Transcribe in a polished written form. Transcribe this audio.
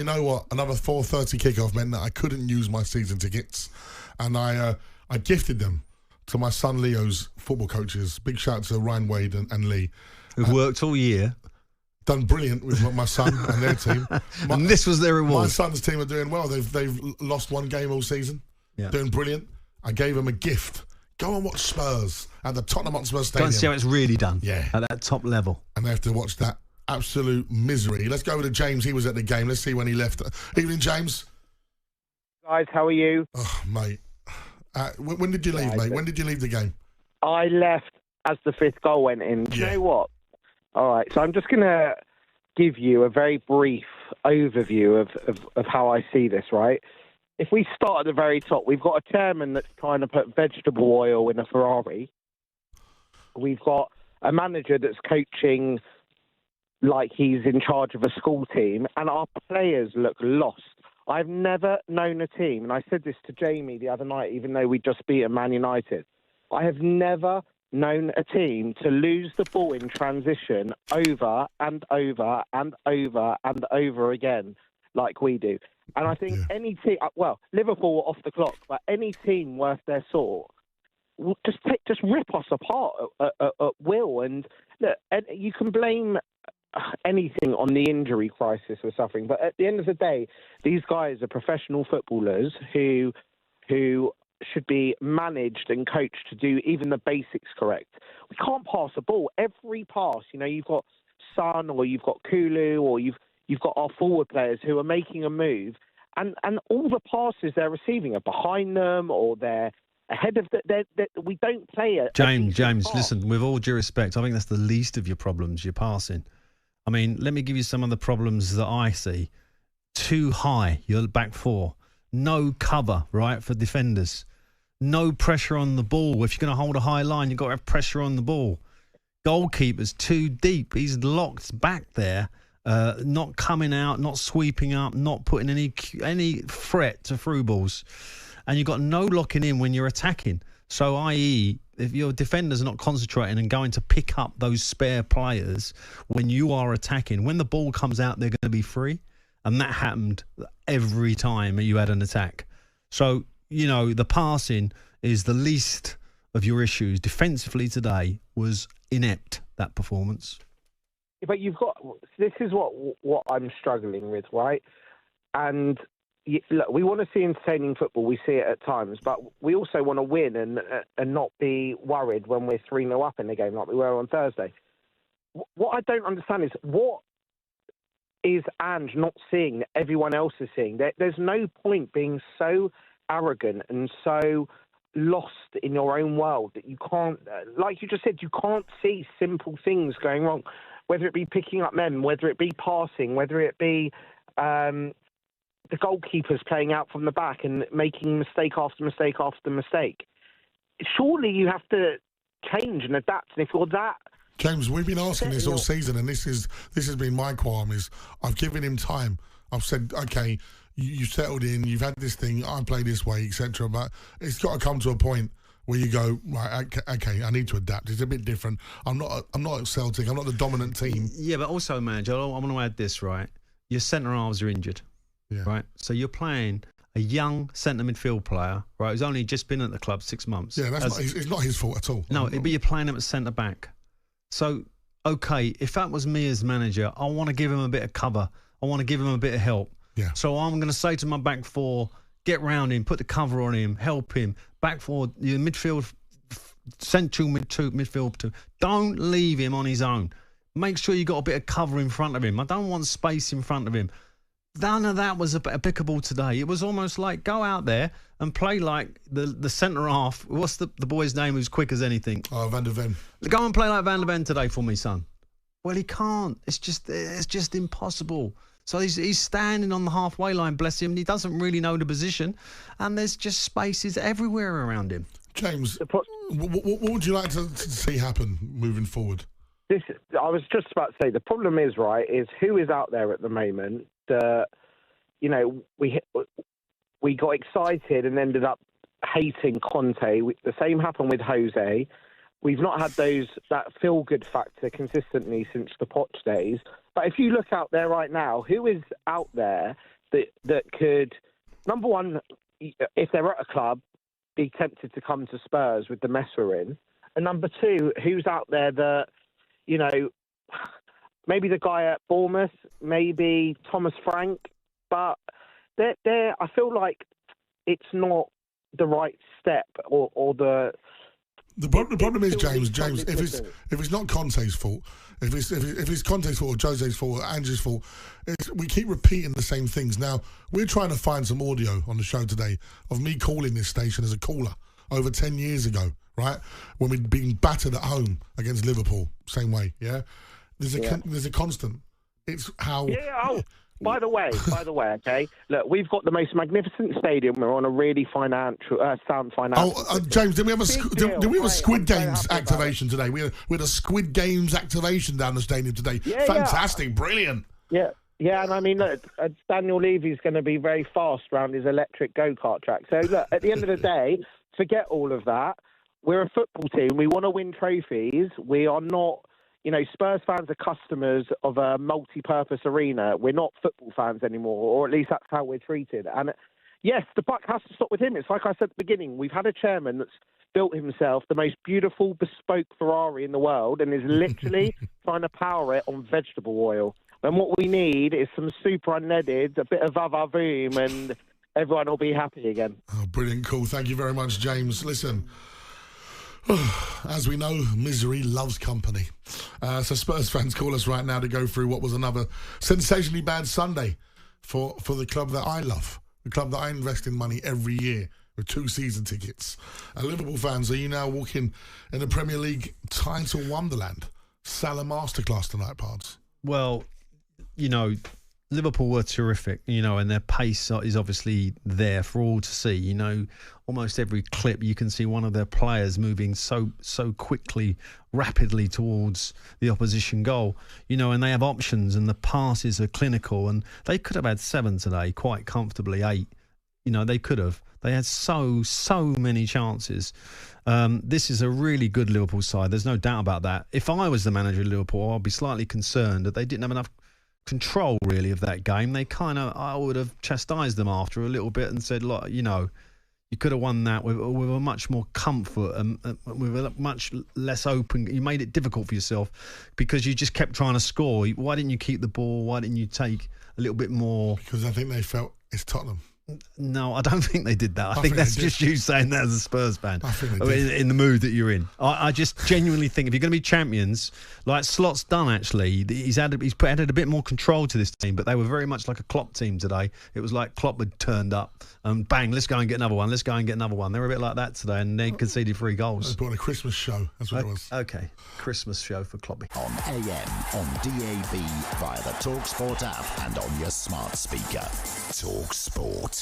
You know what? Another 4:30 kickoff meant that I couldn't use my season tickets, and I gifted them to my son Leo's football coaches. Big shout out to Ryan Wade and Lee. Who've worked all year. Done brilliant with my son and their team. And this was their reward. My son's team are doing well. They've lost one game all season. Yeah. Doing brilliant. I gave them a gift. Go and watch Spurs at the Tottenham Hotspur Stadium. Go and see how it's really done. Yeah. At that top level. And they have to watch that absolute misery. Let's go over to James. He was at the game. Let's see when he left. Evening, James. Guys, how are you? Oh, mate. When did you leave, mate? When did you leave the game? I left as the fifth goal went in. Do you know what? All right, so I'm just going to give you a very brief overview of how I see this, right? If we start at the very top, we've got a chairman that's trying to put vegetable oil in a Ferrari. We've got a manager that's coaching like he's in charge of a school team, and our players look lost. I've never known a team, and I said this to Jamie the other night, even though we just beat Man United, I have never known a team to lose the ball in transition over and over and over and over again like we do. And I think any team, well, Liverpool were off the clock, but any team worth their salt will just rip us apart at will. And look, you can blame anything on the injury crisis we're suffering, but at the end of the day, these guys are professional footballers who should be managed and coached to do even the basics correct. We can't pass a ball. Every pass, you've got Son or you've got Kulu or you've got our forward players who are making a move, and all the passes they're receiving are behind them or they're ahead of we don't play it. James, listen, with all due respect, I think that's the least of your problems, you're passing. I mean, let me give you some of the problems that I see. Too high, your back four. No cover, right, for defenders. No pressure on the ball. If you're going to hold a high line, you've got to have pressure on the ball. Goalkeeper's too deep. He's locked back there, not coming out, not sweeping up, not putting any threat to through balls. And you've got no locking in when you're attacking. So, i.e., if your defenders are not concentrating and going to pick up those spare players when you are attacking, when the ball comes out, they're going to be free. And that happened every time you had an attack. So, the passing is the least of your issues. Defensively today was inept, that performance. But this is what I'm struggling with, right? And look, we want to see entertaining football. We see it at times, but we also want to win and not be worried when we're 3-0 up in the game like we were on Thursday. What I don't understand is what is Ange not seeing that everyone else is seeing? There's no point being so arrogant and so lost in your own world that you can't, like you just said, you can't see simple things going wrong, whether it be picking up men, whether it be passing, whether it be the goalkeepers playing out from the back and making mistake after mistake after mistake. Surely you have to change and adapt. And if you're that... James, we've been asking this all season, and this has been my qualm, is I've given him time. I've said, okay, you settled in, you've had this thing, I play this way, etc. But it's got to come to a point where you go, right, okay, I need to adapt. It's a bit different. I'm not Celtic. I'm not the dominant team. Yeah, but also, manager, I want to add this, right? Your centre halves are injured, right? So you're playing a young centre midfield player, right, who's only just been at the club 6 months. Yeah, it's not his fault at all. No, but you're playing him at centre back. So, okay, if that was me as manager, I want to give him a bit of cover. I want to give him a bit of help. Yeah. So I'm going to say to my back four, get round him, put the cover on him, help him. Back four, your midfield, central midfield two. Don't leave him on his own. Make sure you got a bit of cover in front of him. I don't want space in front of him. None of that was applicable today. It was almost like go out there and play like the centre half. What's the boy's name who's quick as anything? Oh, Van der Ven. Go and play like Van der Ven today for me, son. Well, he can't. It's just impossible. So he's standing on the halfway line, bless him, and he doesn't really know the position, and there's just spaces everywhere around him. James, what would you like to see happen moving forward? I was just about to say, the problem is, right, is who is out there at the moment that, we got excited and ended up hating Conte. The same happened with Jose. We've not had that feel-good factor consistently since the Poch days. But if you look out there right now, who is out there that could, number one, if they're at a club, be tempted to come to Spurs with the mess we're in? And number two, who's out there that, you know, maybe the guy at Bournemouth, maybe Thomas Frank, but they're I feel like it's not the right step or the... The problem is, James, if it's not Conte's fault, if it's Conte's fault or Jose's fault or Angie's fault, we keep repeating the same things. Now, we're trying to find some audio on the show today of me calling this station as a caller over 10 years ago, right? When we'd been battered at home against Liverpool, same way, yeah? There's a constant. It's how... Yeah, By the way, okay. Look, we've got the most magnificent stadium. We're on a really sound financial. James, did we have a Squid Games activation today? We had a Squid Games activation down the stadium today. Yeah, fantastic, brilliant. Yeah, and I mean, look, Daniel Levy's going to be very fast around his electric go-kart track. So look, at the end of the day, forget all of that. We're a football team. We want to win trophies. We are not. You know, Spurs fans are customers of a multi-purpose arena. We're not football fans anymore, or at least that's how we're treated. And yes, the buck has to stop with him. It's like I said at the beginning, we've had a chairman that's built himself the most beautiful bespoke Ferrari in the world and is literally trying to power it on vegetable oil. And what we need is some super unleaded, a bit of vavavoom, and everyone will be happy again. Oh, brilliant, cool. Thank you very much, James. Listen... As we know, misery loves company. So Spurs fans, call us right now to go through what was another sensationally bad Sunday for the club that I love, the club that I invest in money every year with 2 season tickets. Liverpool fans, are you now walking in the Premier League title wonderland? Salah masterclass tonight, Pards. Well, you know, Liverpool were terrific, you know, and their pace is obviously there for all to see. You know, almost every clip you can see one of their players moving so quickly, rapidly towards the opposition goal, you know, and they have options and the passes are clinical, and they could have had 7 today quite comfortably, 8. You know, they could have. They had so many chances. This is a really good Liverpool side. There's no doubt about that. If I was the manager of Liverpool, I'd be slightly concerned that they didn't have enough control really of that game. I would have chastised them after a little bit and said, look, you know, you could have won that with a much more comfort and with a much less open. You made it difficult for yourself because you just kept trying to score. Why didn't you keep the ball? Why didn't you take a little bit more? Because I think they felt it's Tottenham. No, I don't think they did that. I think that's just you saying that as a Spurs fan. I think they did. In the mood that you're in. I just genuinely think if you're going to be champions, like Slot's done actually, he's added a bit more control to this team, but they were very much like a Klopp team today. It was like Klopp had turned up and bang, let's go and get another one. Let's go and get another one. They were a bit like that today and they conceded 3 goals. They put on a Christmas show. That's what it was. Okay. Christmas show for Kloppy. On AM, on DAB, via the talkSPORT app and on your smart speaker. talkSPORT.